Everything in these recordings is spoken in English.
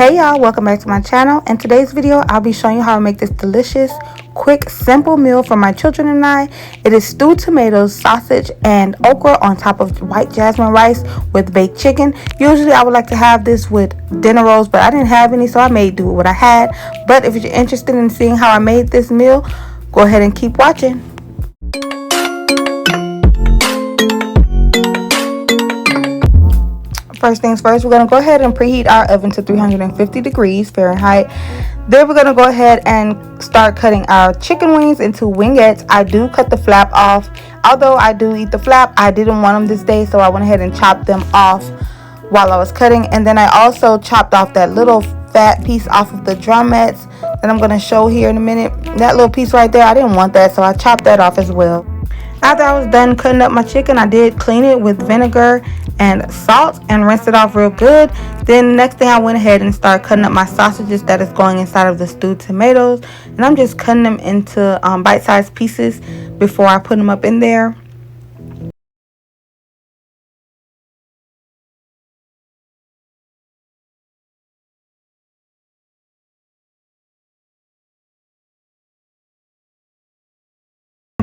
Hey y'all, welcome back to my channel. In today's video I'll be showing you how to make this delicious, quick, simple meal for my children and I. It is stewed tomatoes, sausage, and okra on top of white jasmine rice with baked chicken. Usually I would like to have this with dinner rolls, but I didn't have any, so I made do with what I had. But if you're interested in seeing how I made this meal, go ahead and keep watching. First things first, we're going to go ahead and preheat our oven to 350 degrees Fahrenheit. Then we're going to go ahead and start cutting our chicken wings into wingettes. I do cut the flap off. Although I do eat the flap, I didn't want them this day, so I went ahead and chopped them off while I was cutting. And then I also chopped off that little fat piece off of the drumettes that I'm going to show here in a minute. That little piece right there, I didn't want that, so I chopped that off as well. After I was done cutting up my chicken, I did clean it with vinegar and salt and rinse it off real good. Then next thing, I went ahead and started cutting up my sausages that is going inside of the stewed tomatoes. And I'm just cutting them into bite-sized pieces before I put them up in there.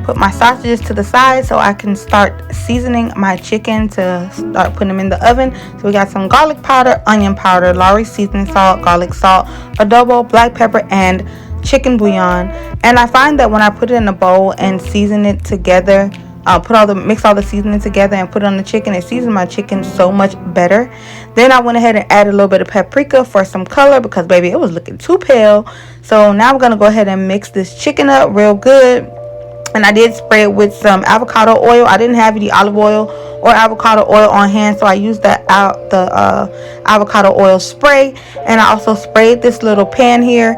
Put my sausages to the side so I can start seasoning my chicken to start putting them in the oven. So we got some garlic powder, onion powder, Lowry seasoning salt, garlic salt, adobo, black pepper, and chicken bouillon. And I find that when I put it in a bowl and season it together, mix all the seasoning together and put it on the chicken, it seasons my chicken so much better. Then I went ahead and added a little bit of paprika for some color because baby, it was looking too pale. So now I'm gonna go ahead and mix this chicken up real good. And I did spray it with some avocado oil. I didn't have any olive oil or avocado oil on hand, so I used the avocado oil spray. And I also sprayed this little pan here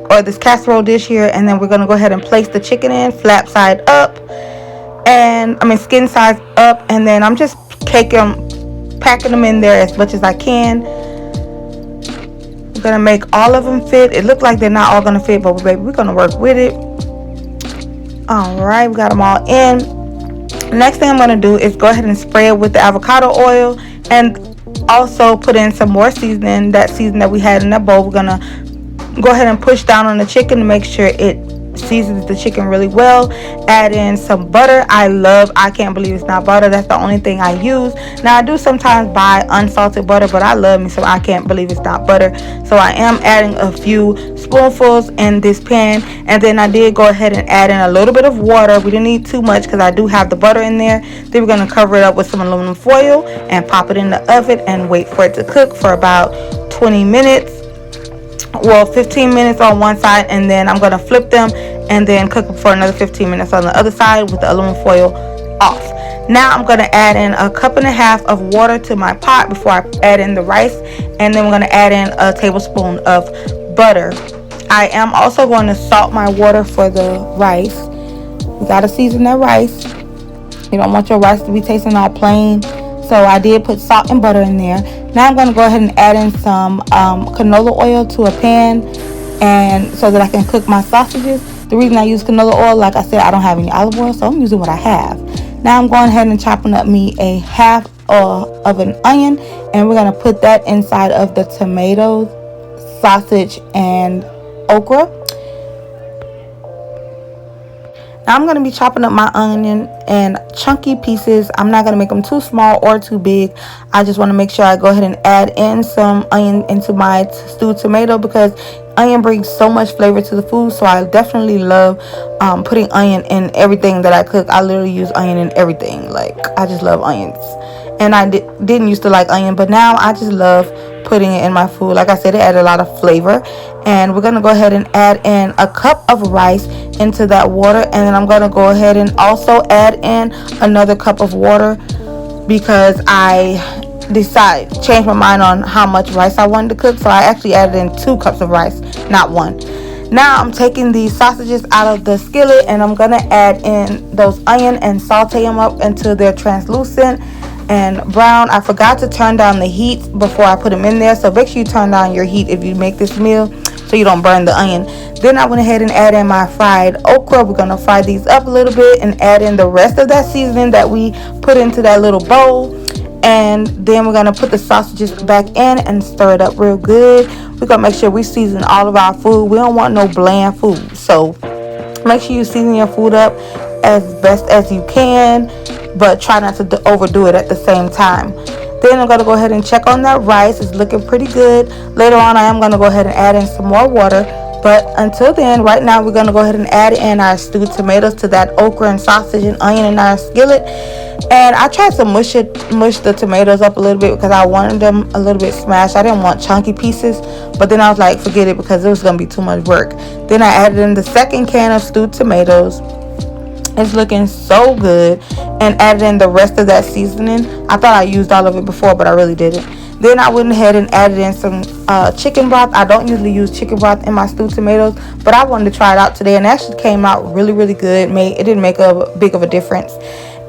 or this casserole dish here. And then we're going to go ahead and place the chicken in flap side up, skin side up. And then I'm just packing them in there as much as I can. We're going to make all of them fit. It looked like they're not all going to fit, but baby, we're going to work with it. Alright, we got them all in. Next thing I'm going to do is go ahead and spray it with the avocado oil and also put in some more seasoning. That seasoning that we had in that bowl, we're going to go ahead and push down on the chicken to make sure it seasons the chicken really well. Add in some butter. I can't believe it's not butter. That's the only thing I use. Now I do sometimes buy unsalted butter, but I love me some I can't believe it's not butter. So I am adding a few spoonfuls in this pan, and then I did go ahead and add in a little bit of water. We didn't need too much because I do have the butter in there. Then we're going to cover it up with some aluminum foil and pop it in the oven and wait for it to cook for about 20 minutes. Well, 15 minutes on one side, and then I'm going to flip them and then cook them for another 15 minutes on the other side with the aluminum foil off. Now I'm going to add in a cup and a half of water to my pot before I add in the rice, and then we're going to add in a tablespoon of butter. I am also going to salt my water for the rice. You got to season that rice. You don't want your rice to be tasting all plain. So I did put salt and butter in there. Now I'm going to go ahead and add in some canola oil to a pan, and so that I can cook my sausages. The reason I use canola oil, like I said, I don't have any olive oil, so I'm using what I have. Now I'm going ahead and chopping up me a half of an onion, and we're going to put that inside of the tomatoes, sausage, and okra. Now I'm going to be chopping up my onion in chunky pieces. I'm not going to make them too small or too big. I just want to make sure I go ahead and add in some onion into my stewed tomato because onion brings so much flavor to the food. So I definitely love putting onion in everything that I cook. I literally use onion in everything. Like, I just love onions. And I didn't used to like onion, but now I just love putting it in my food. Like I said, it added a lot of flavor. And we're going to go ahead and add in a cup of rice into that water. And then I'm going to go ahead and also add in another cup of water because I changed my mind on how much rice I wanted to cook. So I actually added in 2 cups of rice, not 1. Now I'm taking these sausages out of the skillet and I'm going to add in those onion and saute them up until they're translucent and brown. I forgot to turn down the heat before I put them in there, so make sure you turn down your heat if you make this meal so you don't burn the onion. Then I went ahead and add in my fried okra. We're going to fry these up a little bit and add in the rest of that seasoning that we put into that little bowl. And then we're gonna put the sausages back in and stir it up real good. We're gonna make sure we season all of our food. We don't want no bland food, so make sure you season your food up as best as you can, but try not to overdo it at the same time. Then I'm going to go ahead and check on that rice. It's looking pretty good. Later on, I am going to go ahead and add in some more water. But until then, right now, we're going to go ahead and add in our stewed tomatoes to that okra and sausage and onion in our skillet. And I tried to mush the tomatoes up a little bit because I wanted them a little bit smashed. I didn't want chunky pieces. But then I was like, forget it, because it was going to be too much work. Then I added in the second can of stewed tomatoes. It's looking so good. And added in the rest of that seasoning. I thought I used all of it before, but I really didn't. Then I went ahead and added in some chicken broth. I don't usually use chicken broth in my stewed tomatoes, but I wanted to try it out today, and it actually came out really, really good. It didn't make a big of a difference.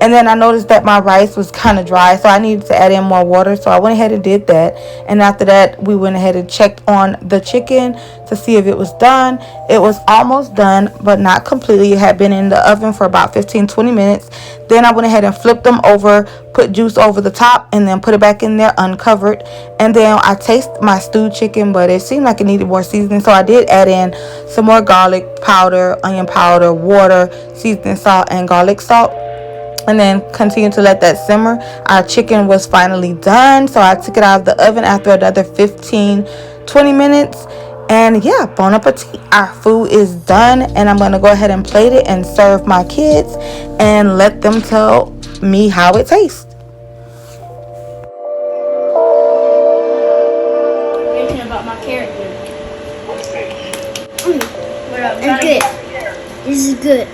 And then I noticed that my rice was kind of dry, so I needed to add in more water. So I went ahead and did that. And after that, we went ahead and checked on the chicken to see if it was done. It was almost done, but not completely. It had been in the oven for about 15-20 minutes. Then I went ahead and flipped them over, put juice over the top, and then put it back in there uncovered. And then I tasted my stewed chicken, but it seemed like it needed more seasoning. So I did add in some more garlic powder, onion powder, water, seasoning salt, and garlic salt. And then continue to let that simmer. Our chicken was finally done, so I took it out of the oven after another 15-20 minutes. And yeah, bon appetit. Our food is done, and I'm going to go ahead and plate it and serve my kids and let them tell me how it tastes. Thinking about my character. It's good. This is good.